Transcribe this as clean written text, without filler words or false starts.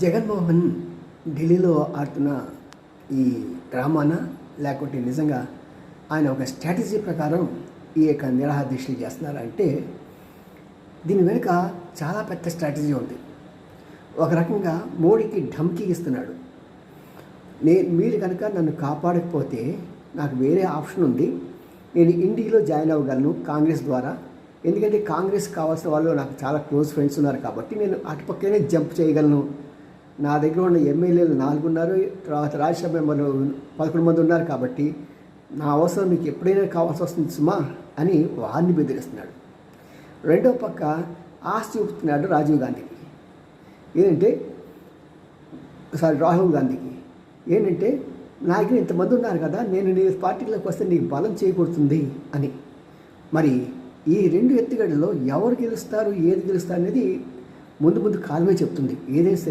జగన్మోహన్ ఢిల్లీలో ఆడుతున్న ఈ డ్రామానా లేకుంటే నిజంగా ఆయన ఒక స్ట్రాటజీ ప్రకారం ఈ యొక్క నిరాహార దీక్షలు చేస్తున్నారంటే దీని వెనుక చాలా పెద్ద స్ట్రాటజీ ఉంది. ఒక రకంగా మోడీకి ధమ్కీ ఇస్తున్నాడు. మీరు కనుక నన్ను కాపాడకపోతే నాకు వేరే ఆప్షన్ ఉంది, నేను ఇండియాలో జాయిన్ అవ్వగలను కాంగ్రెస్ ద్వారా. ఎందుకంటే కాంగ్రెస్ కావాల్సిన వాళ్ళు నాకు చాలా క్లోజ్ ఫ్రెండ్స్ ఉన్నారు కాబట్టి నేను అటుపక్కనే జంప్ చేయగలను. నా దగ్గర ఉన్న ఎమ్మెల్యేలు 4 ఉన్నారు, తర్వాత రాజ్యసభ మెంబర్లు 11 మంది ఉన్నారు కాబట్టి నా అవసరం మీకు ఎప్పుడైనా కావాల్సి వస్తుంది సుమా అని వారిని బెదిరిస్తున్నాడు. రెండో పక్క ఆశ చూపుతున్నాడు రాహుల్ గాంధీకి ఏంటంటే నా దగ్గర ఇంతమంది ఉన్నారు కదా, నేను నీ పార్టీలోకి వస్తే నీకు బలం చేకూరుతుంది అని. మరి ఈ 2 ఎత్తుగడల్లో ఎవరు గెలుస్తారు, ఏది గెలుస్తారు అనేది ముందు కాలమే చెప్తుంది. ఏదైనా సరే